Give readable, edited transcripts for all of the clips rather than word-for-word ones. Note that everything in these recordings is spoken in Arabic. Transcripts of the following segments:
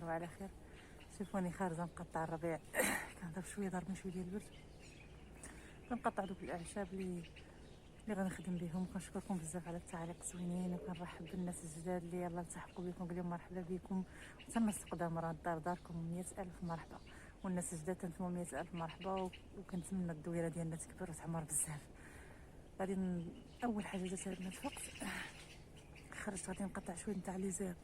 وعلى خير. شوفوني خارجه نقطع الربيع. كان ضرب شويه شويه ديال البرد. كنقطع دوك الاعشاب اللي غنخدم بهم. كنشكركم بزاف على التعليق الزوينين، وكنرحب بالناس الجداد اللي يلاه التحقوا بكم. نقول لهم مرحبا بكم، حتى الناس القدام راه الدار داركم. 100,000 مرحبا، والناس الجداد تنتموا 100,000 مرحبا. وكنتمنى الدويره ديالنا تكبر وتعمر بزاف. غادي اول حاجه جات على الفوق، خرجت غادي نقطع شويه نتاع ليزير،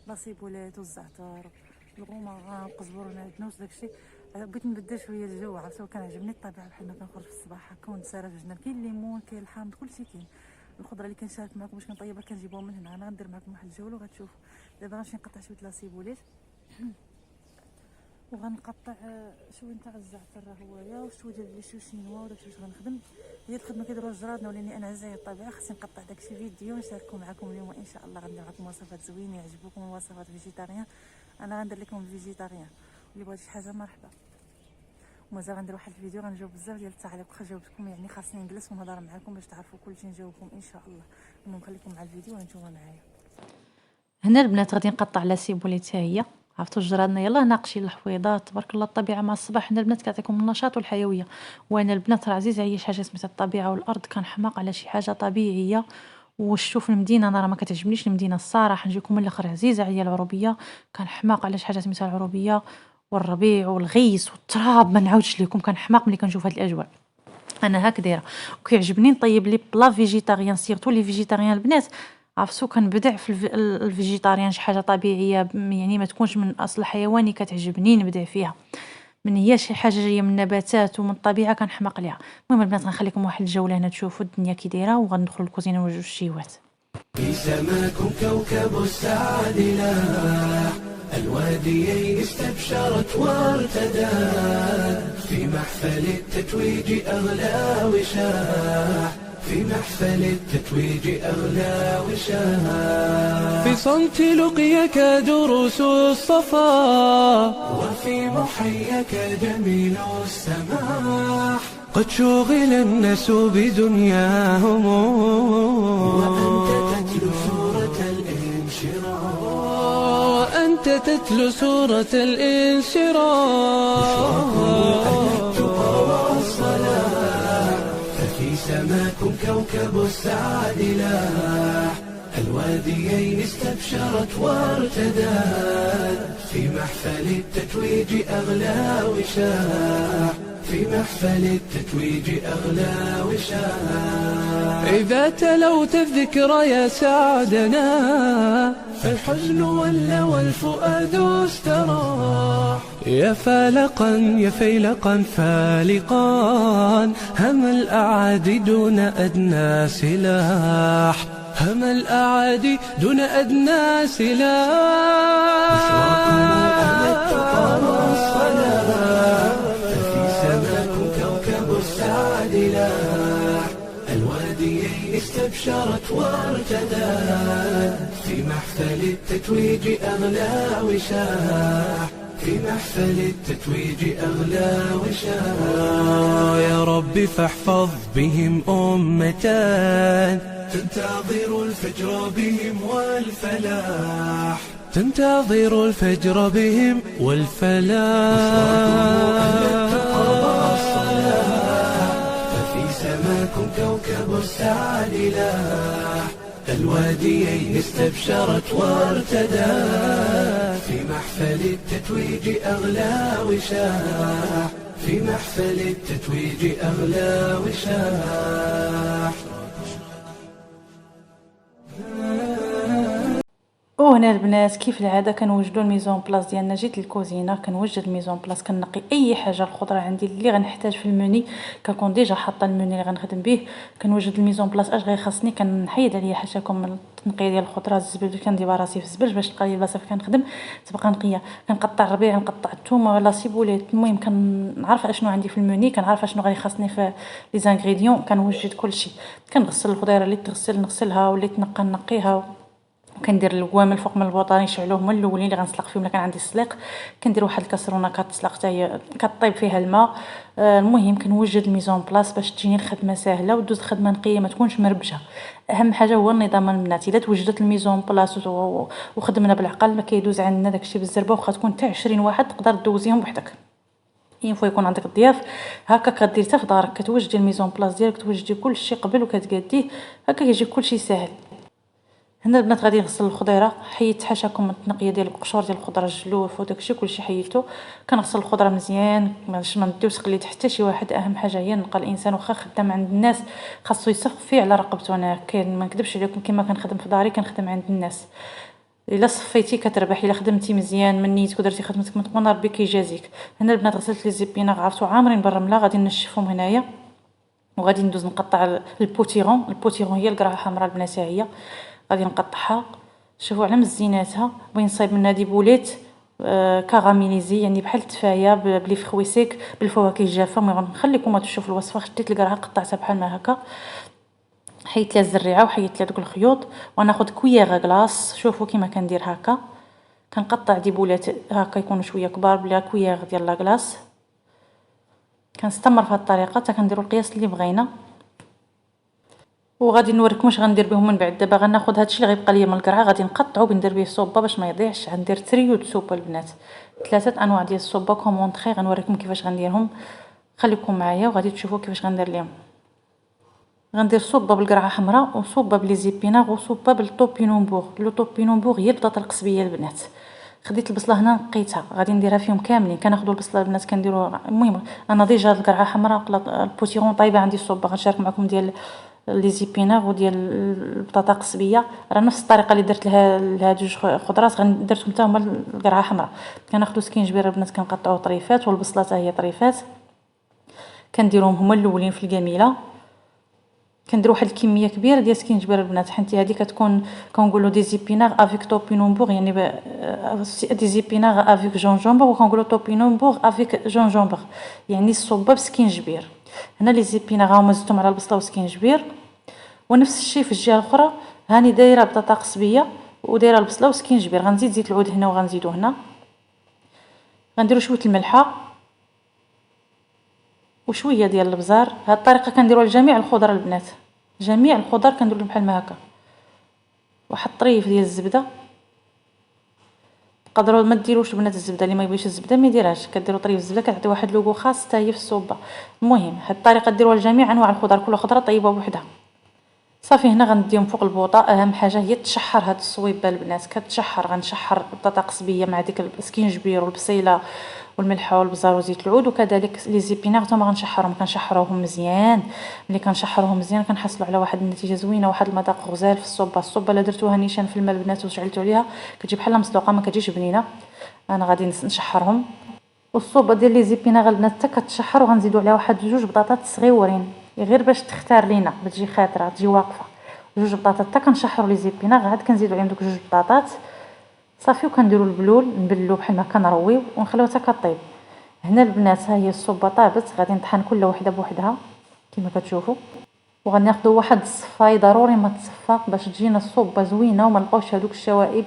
لاصيبولات والزعتر، الغومه، القزبر ونعناس داكشي. بغيت نبدل شويه الجو، عرفتوا كنعجبني الطبيعه بحال ما كنخرج في الصباح هكا ونتسارى في الجنان. كاين الليمون، كاين الحامض، كلشي كاين. الخضره اللي كنشارك معكم باش كنطيبها كنجيبوها من هنا. انا غندير معكم واحد الجوله وغتشوفوا. دابا غنمشي نقطع شويه لاصيبولات وغنقطع شويه نتاع الزعتر راه هويا، وشويه ديال البيشو شينوا. وداكشي واش غنخدم هي الخدمه كيديروا الجرادنا، ولاني انا عزايه الطبيعه خصني نقطع داكشي فيديو نشاركو معكم اليوم ان شاء الله. غندير معكم وصفات زوينه يعجبوكم، وصفات فيجيتاريان. انا غندير لكم الفيجيتاريان، اللي بغى شي حاجه مرحبا. ومازال غندير واحد الفيديو غنجاوب بزاف ديال التعليق. واخا جاوبتكم يعني خاصني نجلس ونهضر معكم باش تعرفوا كلشي، نجاوبكم ان شاء الله. المهم خليكم مع الفيديو وانتم معايا. هنا البنات غادي نقطع لا سيبوليت حتى هي. عرفتوا الجرادنا يلاه ناقشين الحويضات تبارك الله. الطبيعه مع الصباح هنا البنات كتعطيكم النشاط والحيويه. وانا البنات راه عزيز عليا شي حاجه سميتها الطبيعه والارض. كنحماق على شي حاجه طبيعيه. وشوف المدينه انا راه ما كتعجبنيش المدينه الصراحه، نجيكم من الاخر. عزيزه عليا العروبيه، كنحماق على شي حاجه سميتها العروبيه والربيع والغيس والتراب. ما نعاودش لكم، كنحماق ملي كنشوف هاد الاجواء. انا هاك دايره، وكيعجبني نطيب لي بلا فيجيتاريان، سيرتو لي فيجيتاريان البنات. عرفتو كنبدع في الفيجيتاريان، شي حاجه طبيعيه يعني ما تكونش من اصل حيواني. كتعجبني نبدع فيها، من هي شي حاجه جايه من النباتات ومن الطبيعه كنحماق ليها. المهم البنات غنخليكم واحد الجوله هنا تشوفوا الدنيا كي دايره، وغندخلوا للكوزينه ونوجدوا الشيوات. في سماكم كوكب السعد لاح، الواديين استبشرت وارتدت، في محفل التتويج أغلى وشاح، في محفل التتويج أغلى وشاح، في صمت لقيك دروس الصفا، وفي محيك جميل السماح، قد شغل الناس بدنياهم وأنت تتلو سورة الانشراح، وأنت تتلو سورة الانشراح، التقى والصلاح، ففي سماكم كوكب السعد لاح، الواديين استبشرت وارتدت، في محفل التتويج أغلى وشاح، في محفل التتويج أغلى وشاح، إذا تلوت الذكر يا سعدنا، فالحزن ولى والفؤاد استراح، يا فالقا يا فيلقا فالقا، هم الأعادي دون أدنى سلاح، هم الأعادي دون أدنى سلاح، السعد لاح، الواديين استبشرت وارتدت، في محفل التتويج أغلى وشاح، في محفل التتويج أغلى وشاح، يا رب فاحفظ بهم أمة تنتظر الفجر بهم والفلاح، تنتظر الفجر بهم والفلاح، سماكم كوكب السعد لاح، الواديين استبشرت وارتدت، في محفل التتويج أغلى وشاح، في محفل التتويج أغلى وشاح. وهنا البنات كيف العاده كنوجدوا الميزون بلاص ديالنا. جيت للكوزينه كنوجد الميزون بلاص، كنقي اي حاجه الخضره عندي اللي غنحتاج في الموني، كنكون ديجا حاطه الموني اللي غنخدم به. كنوجد الميزون بلاص اش غيخصني، كنحيد عليا حاشاكم من التنقيه ديال الخضره. الزبل كندير راسي في الزبل باش تلقى لي البلاصه فين كنخدم تبقى نقيه. كنقطع الربيع، نقطع الثومه، لا سيبوليت. المهم كنعرف اشنو عندي في الموني، كنعرف اشنو غيخصني في لي زانغريديون، كنوجد كلشي. كنغسل الخضيره اللي تغسل نغسلها واللي تنقى نقيها، وكندير الكوامل فوق من البوطه نشعلوه هما الاولين اللي غنسلق فيهم الا كان عندي السليق. كندير واحد الكاسرونه كتسلق حتى هي كطيب فيها الماء. المهم كنوجد الميزون بلاص باش تجيني الخدمه ساهله ودوز الخدمه نقيه ما تكونش مربشه. اهم حاجه هو النظام البنات، الا توجدت الميزون بلاص وخدمنا بالعقل ما كيدوز عندنا داكشي بالزربه، واخا تكون حتى 20 واحد تقدر دوزيهم بوحدك. ينفع يكون عندك الضياف هكا كدير حتى في دارك كتوجدي الميزون بلاص ديالك، توجدي كلشي قبل وكتقاديه هكا كيجي كلشي ساهل. هنا البنات غادي نغسل الخضيره، حيدت حاشاكم التنقيه ديال القشور ديال الخضره الجلوف وداكشي كلشي حيدته. كنغسل الخضره مزيان باش ما نديوش خليت حتى شي واحد. اهم حاجه هي نلقى الانسان واخا خدام عند الناس خاصو يصفي على رقبته. انا كاين ما نكذبش عليكم كما كنخدم في داري كنخدم عند الناس. الا صفيتي كتربح، الا خدمتي مزيان من نيتك ودرتي خدمتك متقونه ربي كيجازيك. هنا البنات غسلت لي زيبيناغ عرفتو عامرين بالرمله، غادي نشفهم هنايا وغادي ندوز نقطع البوتيرون. البوتيرون هي القرعه حمراء البنات هي غادي نقطعها. شوفوا على مزيناتها بغي نصايب منها دي بوليت كاراميليزي يعني بحال التفايه بلي فخويسيك بالفواكه الجافه. المهم نخليكم تشوفوا الوصفه. خديت القرعه قطعتها بحال ما هكا، حيدت لها الزريعه وحيدت لها دوك الخيوط وناخذ كويير كلاص. شوفوا كيما كندير هكا كنقطع دي بولات هكا يكونوا شويه كبار بلا كويير ديال لاكلاص. كنستمر في هذه الطريقه حتى كنديروا القياس اللي بغينا. وغادي نوريكم واش غندير بهم من بعد. دابا غناخذ هادشي اللي غيبقى ليا من القرعه غادي نقطعو بندير به الصوبه باش ما يضيعش. غندير تريو د سوبه البنات، 3 انواع ديال الصوبه كومونطري. غنوريكم كيفاش غنديرهم، خليكم معايا وغادي تشوفوا كيفاش غندير ليهم. غندير صوبه بالقرعه حمراء وصوبه بلي زيبيناغ وصوبه بالطوبينومبور. لو طوبينومبور هي البطاطا القصبيه البنات. خديت البصله هنا نقيتها غادي نديرها فيهم كاملين. كناخذوا البصله البنات كنديروا. المهم انا ديجا القرعه حمراء البوتيرون طايبه عندي الصوبه غنشارك معكم ديال لي زيبيناغ وديال البطاطا القصبيه راه نفس الطريقه اللي درت لها جوج خضرات درتهم حتى هما القرعه حمراء. كناخذوا سكينجبير البنات كنقطعوه طريفات والبصله حتى هي طريفات كنديروهم هما الاولين في الكميله. كندير واحد الكميه كبيره ديال سكينجبير البنات حيت هذه كتكون كنقولوا دي زيبيناغ افيك طوبينومبور يعني دي زيبيناغ افيك جونجومبر وكنقولوا طوبينومبور افيك جونجومبر يعني الصوبه بسكينجبير. هنا لي زيبيناغ هما زدتهم على البصله وسكينجبير. ونفس الشيء في الجهه الاخرى هاني دايره بطاطا قصبيه ودايره البصله وسكينجبير. غنزيد زيت العود هنا وغنزيدو هنا. غنديروا شويه الملحه وشويه ديال البزار. هاد الطريقه كنديروها لجميع الخضر البنات، جميع الخضر كنديروا بحال ما هكا. واحد طريف ديال الزبده، تقدروا ما ديروش البنات الزبده اللي ما يبغيش الزبده ما يديرهاش. كديروا طريف الزبده كتعطي واحد لوغو خاص حتى هي في الصوبه. المهم هاد الطريقه ديروها لجميع انواع الخضر، كل خضره طيبه بوحدها. صافي هنا غنديهم فوق البوطه. اهم حاجه هي تشحر هاد الصويبه البنات كتشحر. غنشحر البطاطا قصبيه مع ديك السكينجبير والبصيله والملحه والبزار وزيت العود وكذلك لي زيبيناغ حتى ما غنشحرهم. كنشحروهم مزيان. ملي كنشحروهم مزيان كنحصلوا على واحد النتيجه زوينه واحد المذاق غزال في الصوبه. الصوبه الا درتوها نيشان في الماء البنات وشعلتوا عليها كتجي بحال مسلوقه ما كتجيش بنينه. انا غادي نشحرهم. والصوبه ديال لي زيبيناغ البنات حتى كتشحر وغنزيدوا عليها واحد جوج بطاطات صغيورين غير باش تختار لينا بتجي خاطره تجي واقفه. جوج بطاطات حتى كنشحروا لي زيبيناغ عاد كنزيدوا عليهم دوك جوج بطاطات صافي. وكنديروا البلول نبلو بحال ما كنرويو ونخليوها حتى كطيب. هنا البنات ها هي الصوبه طابت. غادي نطحن كل وحده بوحدها كما كتشوفوا. وغناخذوا واحد الصفاي ضروري ما تصفى باش تجينا الصوبه زوينه وما نلقاوش هذوك الشوائب.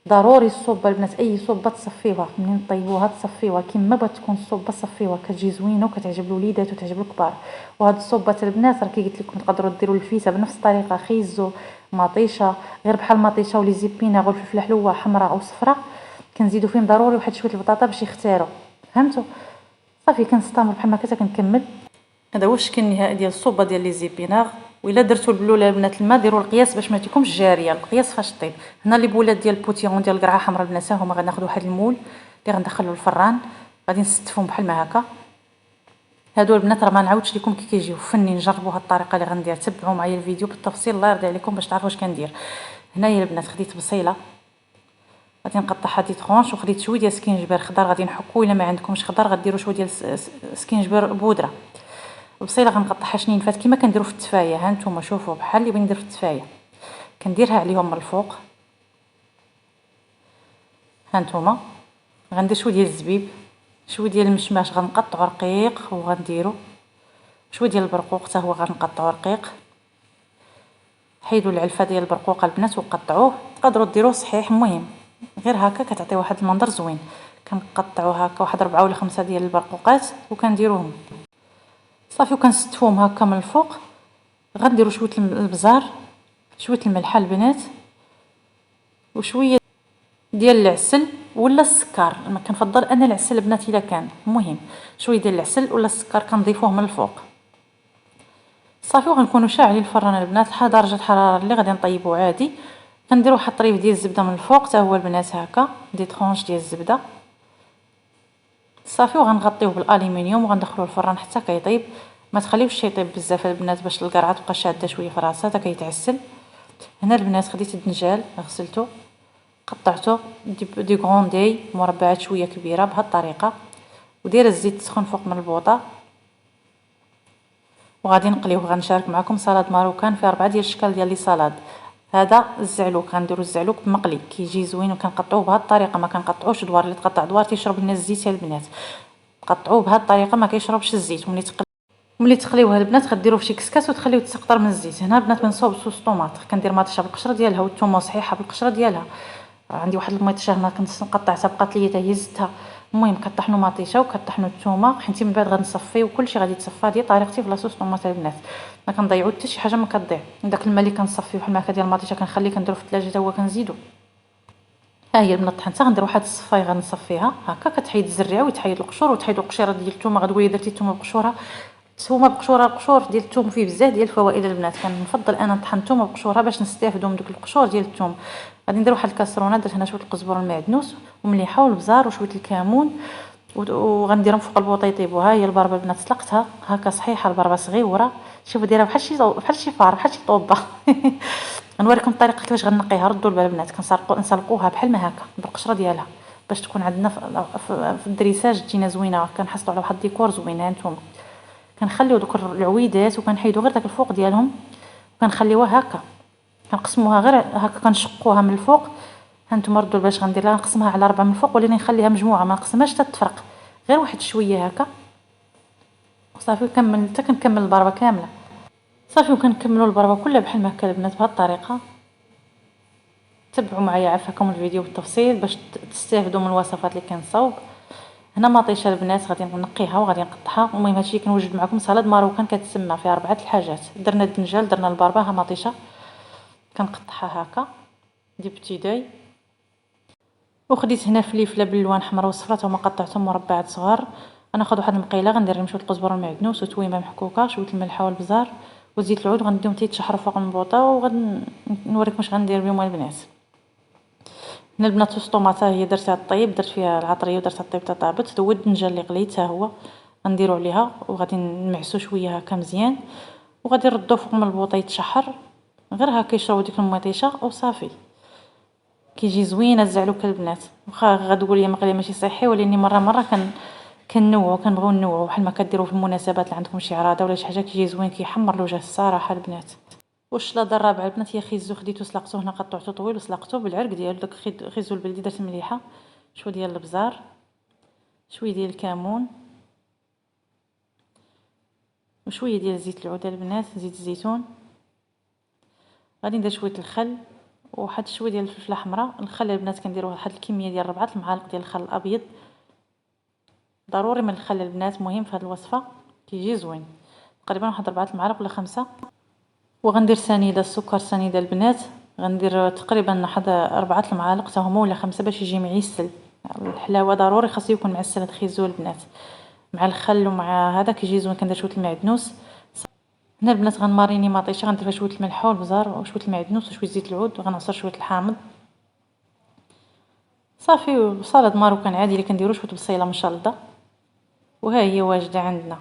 ضروري الصوبه البنات اي صوبه تصفيوها منين طيبوها تصفيوها كما بغات تكون الصوبه صفيوها كتجي زوينه وكتعجب الوليدات وتعجب الكبار. وهاد الصوبه البنات راه كي قلت لكم تقدروا ديروا الفيسه بنفس الطريقه خيزو مطيشه غير بحال مطيشه ولي زيبيناغ والفلفله حلوه حمراء او صفراء كنزيدوا فيهم ضروري واحد شويه البطاطا باش يختاروا. فهمتوا؟ صافي كنستمر بحال ما كنكمل. هذا هو الشكل النهائي ديال الصوبه ديال لي زيبيناغ. والا درتوا البلوله البنات الماء ديروا القياس باش ما تكونش جاريه. القياس فاش طيب. هنا لي بولات ديال البوتيرون ديال القرعه حمراء البنات هما غناخذ واحد المول اللي غندخلوا الفران غادي نستفهم بحال ما هكا. هادو البنات راه ما نعاودش لكم كي كيجيو فنين. جربوا هاد الطريقه اللي غندير تبعوا معايا الفيديو بالتفصيل الله يرضي عليكم باش تعرفوا واش كندير. هنايا البنات خديت بصيله غادي نقطعها دي طرونش وخديت شويه ديال سكينجبير خضر غادي نحكو. الا ما عندكمش خضر غديروا شويه ديال سكينجبير بودره. البصيله غنقطعها شنينفات كما كنديروا في التفايه. ها نتوما شوفوا بحال اللي بغيت ندير في التفايه كنديرها عليهم من الفوق. ها نتوما غندير شويه ديال الزبيب شويه ديال المشماش غنقطعو رقيق وغنديرو شويه ديال البرقوق حتى هو غنقطعو رقيق. حيدوا العلفه ديال البرقوقه البنات وقطعوه، تقدروا ديروه صحيح، المهم غير هكا كتعطي واحد المنظر زوين. كنقطعوا هكا واحد 4 ولا 5 ديال البرقوقات وكنديروهم صافي، وكنستفوهم هكا من الفوق. غنديروا شويه البزار، شويه الملحه البنات، وشويه ديال العسل ولا السكر. انا كنفضل انا العسل البنات الا كان، المهم شويه ديال العسل ولا السكر كنضيفوه من الفوق صافي. وغنكونوا شاعلين الفران البنات لحد درجه الحراره اللي غادي نطيبوا عادي. كنديروا واحد الطريف ديال الزبده من الفوق حتى هو البنات هكا، دي طرونش ديال الزبده صافي. وغنغطيوه بالالومنيوم وغندخلوه الفران حتى كيطيب. ما تخليوش يطيب بزاف البنات باش القرعه تبقى شاده شويه في راسها حتى كيتعسل. هنا البنات خديت الدنجال غسلته قطعته دي غوندي مربعات شويه كبيره بهذه الطريقه، ودايره الزيت سخون فوق من البوطه وغادي نقليوه. غنشارك معكم سلطه ماروكان في 4 ديال الاشكال ديال لي سلطه. هذا الزعلوك، غنديروا الزعلوك مقلي كيجي زوين، وكنقطعوه بهذه الطريقه، ما كنقطعوش دوار. اللي تقطع دوار تيشرب لنا الزيت يا البنات، قطعوه بهذه الطريقه ما كيشربش الزيت. ملي تقليوه البنات غديروه في شي كسكاس وتخليوه تسقطر من الزيت. هنا البنات كنصاوب صوص طوماط، كندير مطيشه بالقشره ديالها والثومه صحيحه بالقشره ديالها. عندي واحد المطيشه هنا كنقطعتها بقات لي حتى هي زدتها. المهم كطحنوا مطيشه وكطحنوا الثومه، حيت من بعد غنصفي وكلشي غادي يتصفى. هذه طريقتي في لاصوص طوماط البنات، ما كنضيعوا حتى شي حاجه، ما كتضيع. داك الماء اللي كنصفي بحال هكا ديال المطيشه كنخليه كنديرو في الثلاجه حتى هو كنزيدو. ها هي البنات طحنتها، غندير واحد الصفايه غنصفيها هكا. كتحيد الزريعه ويتحيد القشور وتحيدوا القشيره ديال الثومه. غتقولي درتي الثومه بقشورها، الثومه بقشورها. القشور ديال الثوم فيه بزاف ديال الفوائد البنات، كنفضل انا نطحن الثومه بقشورها باش نستافدوا من دوك القشور ديال الثوم. غادي ندير واحد الكاسرونه، درت هنا شويه القزبر المعدنوس ومليحه والبزار وشويه الكمون، وغنديرهم فوق البوطه يطيبوا. ها هي البربه البنات سلقتها هكا صحيحه، البربه صغيره شوفوا دايره بحال شي فار، بحال شي طوبه. نوريكم الطريقه كيفاش غنقيها. ردوا البال البنات، نسلقوها بحال ما هكا بالقشره ديالها باش تكون عندنا في الدريساج تجينا زوينه. كنحصلوا على واحد الديكور زوين. ها نتوما كنخليو دوك العويدات وكنحيدو غير داك الفوق ديالهم وكنخليوها هكا. كنقسموها غير هكا، كنشقوها من الفوق. هانتوما ردوا باش غندير لها، نقسمها على 4 من الفوق، ولكن نخليها مجموعه، ما نقسمهاش حتى تفرق، غير واحد شويه هكا صافي. كنكمل حتى كنكمل البربه كامله صافي. وكنكملوا البربه كلها بحال ما هكا البنات بهذه الطريقه. تبعوا معايا عافاكم الفيديو بالتفصيل باش تستافدوا من الوصفات اللي كنصاوب. هنا مطيشه البنات غادي نقيها وغادي نقطعها. المهم هادشي كنوجد معكم سلطه ماروكان كتسمى فيها 4 الحاجات. درنا الدنجال، درنا البربه، ها مطيشه كنقطعها هكا دي بتي دوي. وخديت هنا فليفله باللوان حمراء وصفرات وما قطعتهم مربعات صغار. انا ناخذ واحد المقيله غندير لهم شويه القزبر المعدنوس وتويمه محكوكه، شويه الملح والبزار وزيت العود، وغنديهم تيتشحروا فوق البوطه. وغنوريكم واش غندير بهم البنات. هنا البنات صوص طوماطه هي درتها طيب، درت فيها العطريه ودرتها طيب حتى طابت. دوت الدنجال اللي قليت حتى هو غنديرو عليها وغادي نمعسو شويه هكا مزيان، وغادي نردوه فوق من البوطه يتشحر غير هكا يشربوا ديك المطيشه وصافي. كيجي زوين الزعلوك البنات. واخا غتقول لي مقلي ماشي صحي، ولكن مره كنوعوا، كنبغيو نوعوا بحال ما كديروا في المناسبات اللي عندكم شي عراضه ولا شي حاجه. كيجي زوين كيحمر الوجه الصراحه البنات. والشلاضه الرابعه البنات هي خيزو، خديتو سلقته هنا قطعته طويل وسلقته بالعرق ديالو. داك خيزو البلدي درت مليحه، شويه ديال البزار، شويه ديال الكمون، وشويه ديال زيت العود البنات، زيت الزيتون. غادي ندير شويه الخل وواحد شويه ديال الفلفله حمراء. الخل البنات كنديروا واحد الكميه ديال 4 المعالق ديال الخل الابيض. ضروري من الخل البنات، مهم في هذه الوصفه كيجي زوين. تقريبا واحد 4 المعالق ولا 5. وغندير سنيده السكر، سنيده البنات غندير تقريبا واحد 4 المعالق حتى هما ولا 5 باش يجي معسل. الحلاوه ضروري خاصو يكون معسل هاد الخيزو البنات مع الخل ومع هذا كيجي زوين. كندير شويه المعدنوس. هنا البنات غنماريني مطيشه، غندير فيها شويه الملح والبزار وشويه المعدنوس وشويه زيت العود، وغنعصر شويه الحامض صافي. وسلطه ماروكان عادي اللي كنديرو، شويه بصيله مشلضه، وها هي واجده عندنا.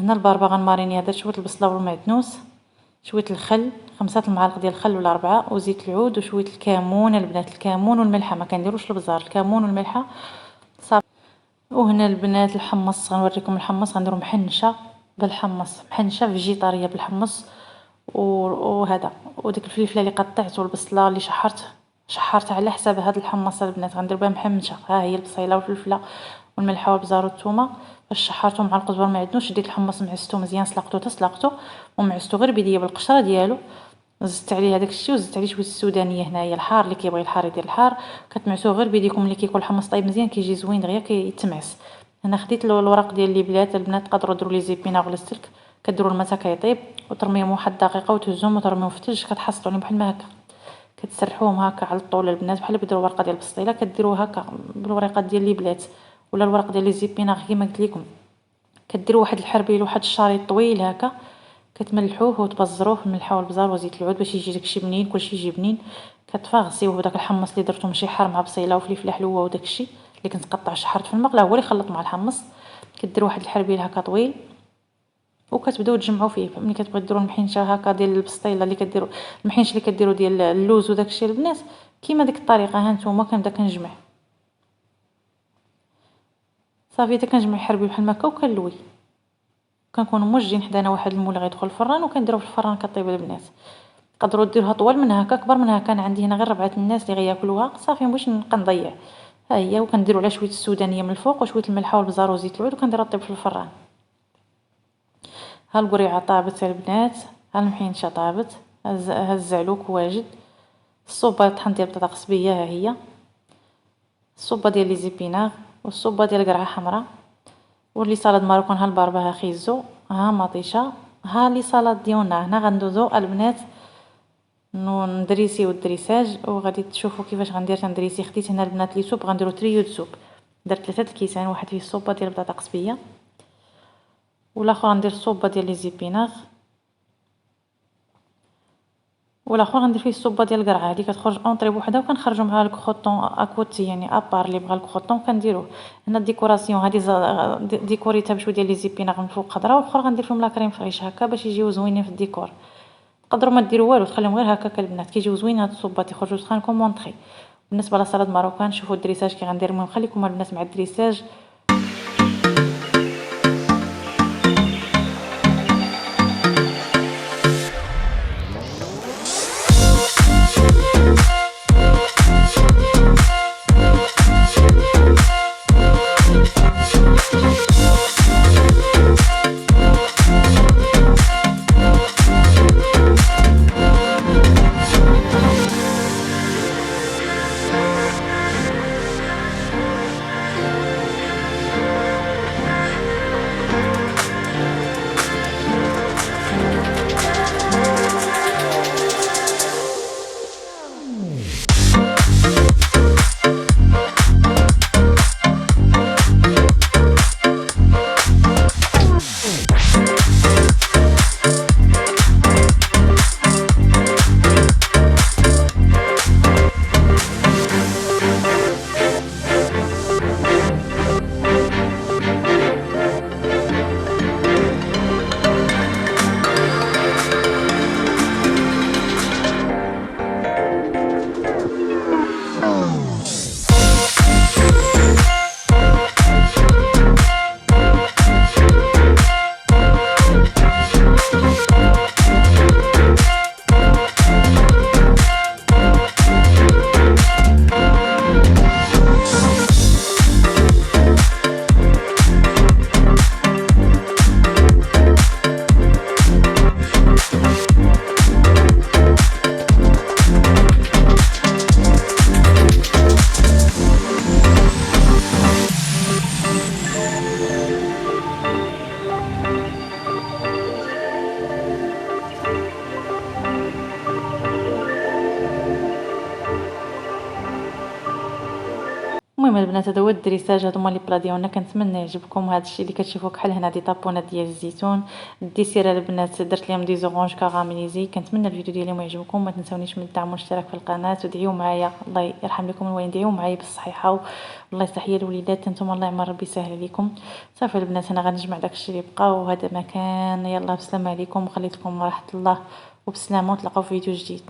هنا البربه غنمارينيها، درت شويه البصله والمعدنوس، شويه الخل 5 المعالق ديال الخل ولا 4، وزيت العود وشويه الكمون البنات. الكمون والملحه، ما كنديروش البزار، الكمون والملحه صافي. وهنا البنات الحمص، غنوريكم الحمص. غنديرو محنشه بالحمص، محنشه فيجيتاريه بالحمص وهذا. وديك الفلفله اللي قطعت والبصله اللي شحرتها على حساب هذا الحمص البنات غندير بها محمشه. ها هي البصيله والفلفله والملحه والبزار والثومه. فاش شحرته مع القزبر ما عندوش، شديت الحمص معستو مزيان، سلقته ومعستو غير بيديا بالقشره ديالو. زدت عليه هذاك الشيء وزدت عليه شويه السودانيه هنايا الحار، اللي كيبغي الحار يدير الحار. كتمعسوه غير بيديكم، ملي كيكون الحمص طايب مزيان كيجي زوين دغيا كيتمعس. هنا خديت الورق ديال الليبلات. البنات تقدروا ديروا لي زيبيناغ ولا السلك، كديروا الماء كيطيب وترميهم 1 دقيقه وتهزوهم وترميهم في الثلج، كتحصلوا عليهم بحال ما هكا، كتسرحوهم هكا على الطول. البنات بحال كديروا ورقه ديال البسطيله، كديروا هكا بالورقات ديال الليبلات ولا الورق ديال لي زيبيناغ كيما قلت لكم. كديروا واحد الحربيل واحد الشريط طويل هكا، كتملحوه وتبزروه في الملحه والبزار وزيت العود باش يجي داكشي بنين، كلشي يجي بنين. كتفغسيوه داك الحمص اللي درتو مشيحر مع بصيله وفلفله حلوه وداكشي اللي كنت قطع شحرت في المقله، هو اللي خلط مع الحمص. كديروا واحد الحربيل هكا طويل وكتبداو تجمعوا فيه. ملي كتبغيو ديروا المحنشه هكا ديال البسطيله اللي كديروا المحنش اللي كديروا ديال اللوز وداكشي البنات، كيما ديك الطريقه ها نتوما كنبدا كنجمع صافي. حتى كنجمع حربيل بحال هكا وكنلوي، كنكونوا موجدين حدانا واحد المول غيدخل الفران وكنديروه في الفران كطيب. البنات تقدروا ديروها طوال من هكا كبر من هكا. انا عندي هنا غير 4 الناس اللي غياكلوها صافي، مبغيتش نبقى نضيع. ها هي، وكنديروا عليها شويه السودانيه من الفوق وشويه الملحه والبزار وزيت العود وكنديرها طيب في الفران. ها القريعه طابت البنات، ها المحينشه طابت، ها الزعلوك واجد، الصوبه طحن ديال البطاطا قصبيه ها هي، الصوبه ديال لي زيبيناغ والصوبه ديال القرعه حمراء، واللي صالاد ماروكان ها الباربه ها خيزو ها مطيشه. ها لي صالاد ديالنا هنا غندوزو البنات ندريسيو الدريساج وغادي تشوفوا كيفاش غندير. تندريسي خديت هنا البنات لي سوب، غنديروا تريو سوب. درت 3 الكيسان، واحد فيه الصوبه ديال البطاطا قصبيه والاخر غندير الصوبه ديال لي زيبيناغ والاخر غندير فيه الصوبه ديال القرعه. هذه كتخرج اونطري بوحدها وكنخرجوا معها الكروطون اكوتي يعني ابار اللي بغى الكروطون كنديروه. هنا الديكوراسيون هذه ديكوريتها بشويه ديال لي زيبيناغ من فوق خضراء، واخر غندير فيهم لا كريم فريش هكا باش يجيو زوينين في الديكور. تقدروا ما ديروا والو، تخليهم غير هكا البنات كيجيو زوينين. هاد الصوبات يخرجوا سخانكم مونطري. بالنسبه للسلطه ماروكان شوفوا الدريساج كي غندير. المهم خليكم البنات مع الدريساج. المهم البنات هذا هو الدريساج. هادو هما لي بلا ديالنا، كنتمنى يعجبكم. هذا الشيء اللي كتشوفوا كحل هنا دي طابونات ديال الزيتون. الديسير البنات درت لهم دي زورانج كاراميليزي. كنتمنى الفيديو ديالي يعجبكم. ما تنسونيش من الدعم والاشتراك في القناه ودعيو معايا. الله يرحم لكم الوالدين، دعيو معايا بالصحيحه والله يصحي الوليدات. نتوما الله يعمر ربي يسهل عليكم. صافي البنات انا غنجمع داكشي اللي بقى وهذا مكان. يلا بسلام عليكم وخليت لكم راحه الله وبسلامه، ونتلاقاو في فيديو جديد.